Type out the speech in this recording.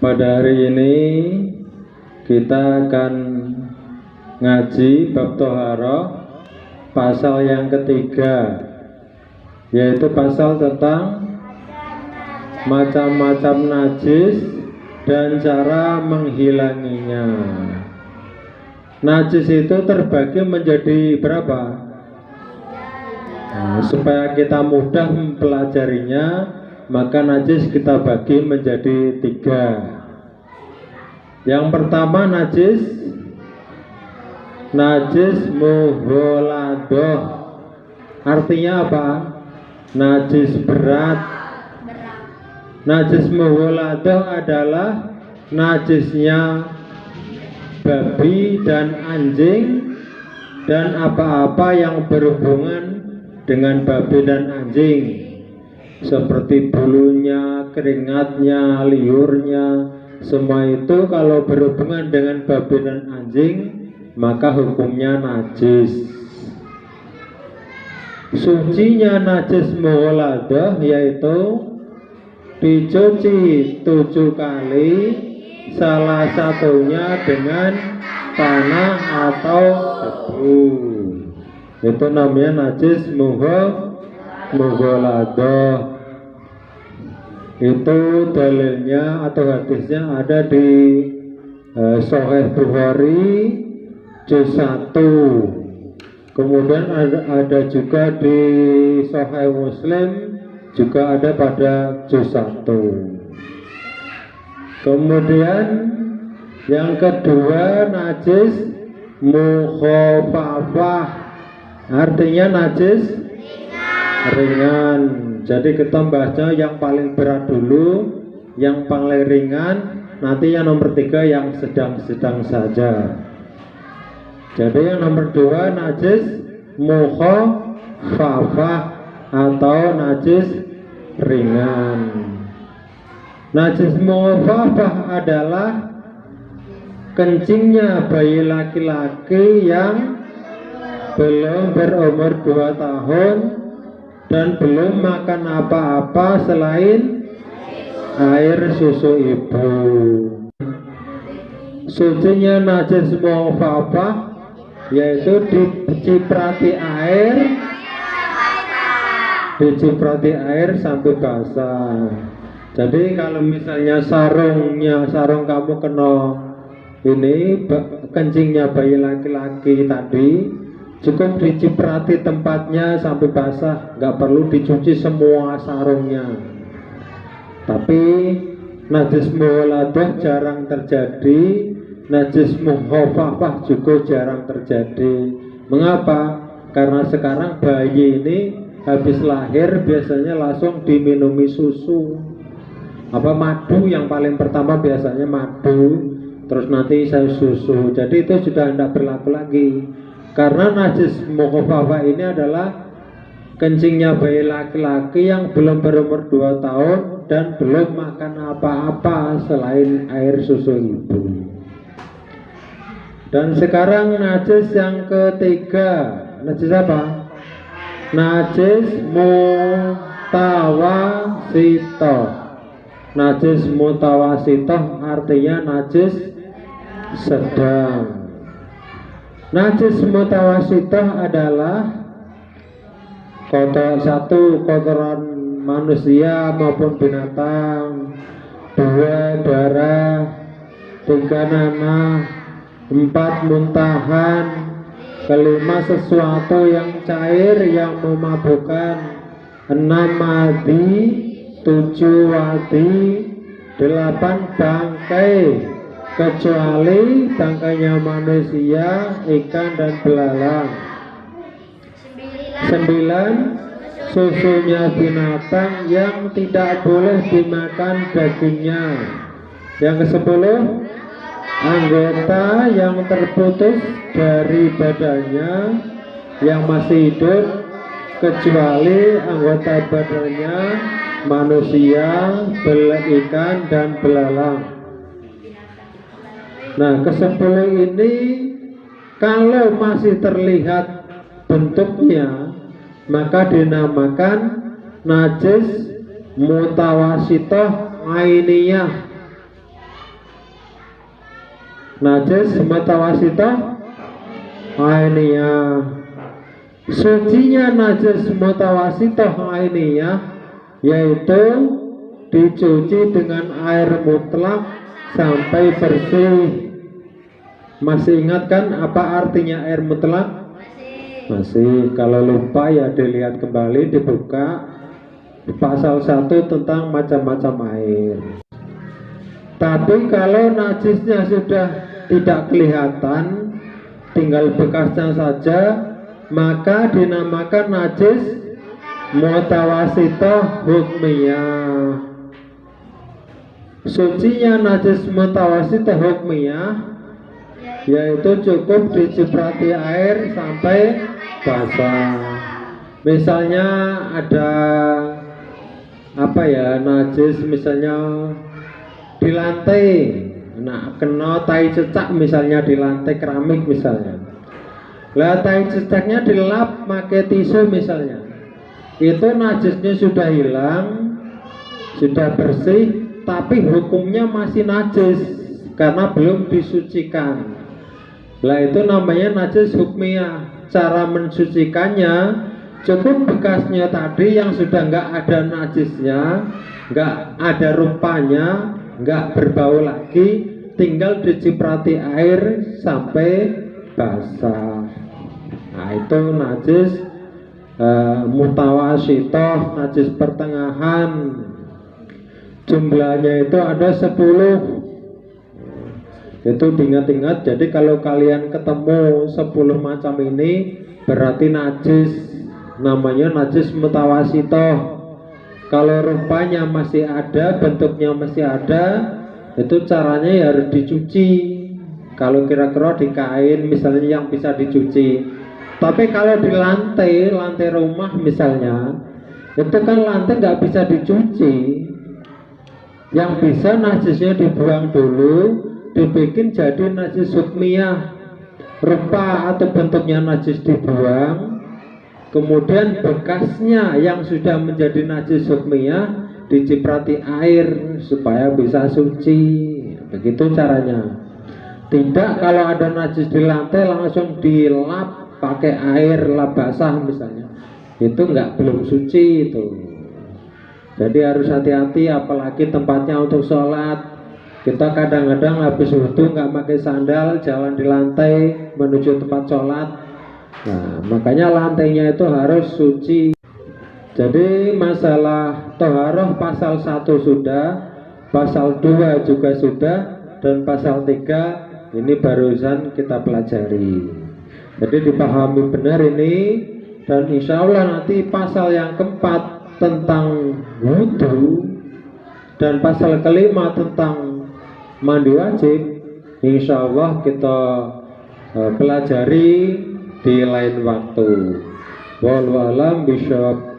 Pada hari ini kita akan ngaji bab Toharoh pasal yang ketiga, yaitu pasal tentang macam-macam najis dan cara menghilanginya. Najis itu terbagi menjadi berapa? Nah, supaya kita mudah mempelajarinya, maka najis kita bagi menjadi 3. Yang pertama najis mughaladoh. Artinya apa? Najis berat. Najis mughaladoh adalah najisnya babi dan anjing dan apa-apa yang berhubungan dengan babi dan anjing, seperti bulunya, keringatnya, liurnya. Semua itu kalau berhubungan dengan babi dan anjing, maka hukumnya najis. Sucinya najis mughaladoh yaitu dicuci 7 kali, salah satunya dengan tanah atau debu. Itu namanya najis mughaladoh. Itu dalilnya atau hadisnya ada di Sahih Bukhari juz 1. Kemudian ada juga di Sahih Muslim, juga ada pada juz 1. Kemudian yang kedua najis mukhafafah, artinya najis ringan. Jadi kita bahasnya yang paling berat dulu, yang paling ringan, nanti yang nomor 3 yang sedang-sedang saja. Jadi yang nomor 2 najis mukhafafah atau najis ringan. Najis mukhafafah adalah kencingnya bayi laki-laki yang belum berumur 2 tahun dan belum makan apa-apa selain air susu ibu. Sucinya najis mukhafafah yaitu diciprati air sampai basah. Jadi kalau misalnya sarung kamu kena ini kencingnya bayi laki-laki tadi, cukup diciprati tempatnya sampai basah, nggak perlu dicuci semua sarungnya. Tapi najis mughaladoh jarang terjadi, najis mukhafafah juga jarang terjadi. Mengapa? Karena sekarang bayi ini habis lahir biasanya langsung diminumi susu, madu yang paling pertama biasanya madu, terus nanti susu. Jadi itu sudah tidak berlaku lagi. Karena najis mukhafafah ini adalah kencingnya bayi laki-laki yang belum berumur 2 tahun dan belum makan apa-apa selain air susu ibu. Dan sekarang najis yang ketiga, najis apa? Najis mutawasitoh. Najis mutawasitoh artinya najis sedang. Najis mutawasitoh adalah kotoran manusia maupun binatang, 2 darah, 3 nanah, 4 muntahan, 5 sesuatu yang cair yang memabukkan, 6 madi, 7 wadi, 8 bangkai kecuali bangkainya manusia, ikan dan belalang. 9 susunya binatang yang tidak boleh dimakan dagingnya. Yang ke-10 anggota yang terputus dari badannya yang masih hidup kecuali anggota badannya manusia, ikan dan belalang. Nah, ke-10 ini kalau masih terlihat bentuknya maka dinamakan najis mutawasitoh ainiyah. najis mutawasitoh ainiyah. Sucinya najis mutawasitoh ainiyah yaitu dicuci dengan air mutlak sampai bersih. Masih ingat kan apa artinya air mutlak? Masih. Kalau lupa ya dilihat kembali, dibuka pasal 1 tentang macam-macam air. Tapi kalau najisnya sudah tidak kelihatan, tinggal bekasnya saja, maka dinamakan najis mutawasitoh hukmiyah. Sucinya najis mutawasitoh hukmiyah yaitu cukup diciprati air sampai basah. Misalnya ada apa ya, najis misalnya di lantai, nah kena tai cecak misalnya di lantai keramik misalnya. Lah tai cecaknya dilap pakai tisu misalnya, itu najisnya sudah hilang, sudah bersih, tapi hukumnya masih najis karena belum disucikan. Lah itu namanya najis hukmiyah. Cara mensucikannya cukup bekasnya tadi yang sudah nggak ada najisnya, nggak ada rupanya, nggak berbau lagi, tinggal diciprati air sampai basah. Nah itu najis mutawasitoh, najis pertengahan. Jumlahnya itu ada 10. Itu diingat-ingat. Jadi kalau kalian ketemu 10 macam ini berarti najis, namanya najis mutawasitoh. Kalau rupanya masih ada, bentuknya masih ada, itu caranya ya harus dicuci. Kalau kira-kira di kain misalnya yang bisa dicuci. Tapi kalau di lantai rumah misalnya, itu kan lantai nggak bisa dicuci. Yang bisa najisnya dibuang dulu, dibikin jadi najis hukmiyah. Rupa atau bentuknya najis dibuang, kemudian bekasnya yang sudah menjadi najis hukmiyah diciprati air supaya bisa suci. Begitu caranya. Tidak kalau ada najis di lantai langsung dilap pakai air lap basah misalnya, itu belum suci itu. Jadi harus hati-hati, apalagi tempatnya untuk sholat. Kita kadang-kadang habis wudhu nggak pakai sandal, jalan di lantai menuju tempat sholat. Nah, makanya lantainya itu harus suci. Jadi masalah toharoh pasal 1 sudah, pasal 2 juga sudah, dan pasal 3 ini barusan kita pelajari. Jadi dipahami benar ini, dan insya Allah nanti pasal yang keempat tentang wudhu dan pasal kelima tentang mandi wajib, insya Allah kita pelajari di lain waktu. Wallahu a'lam bishawab.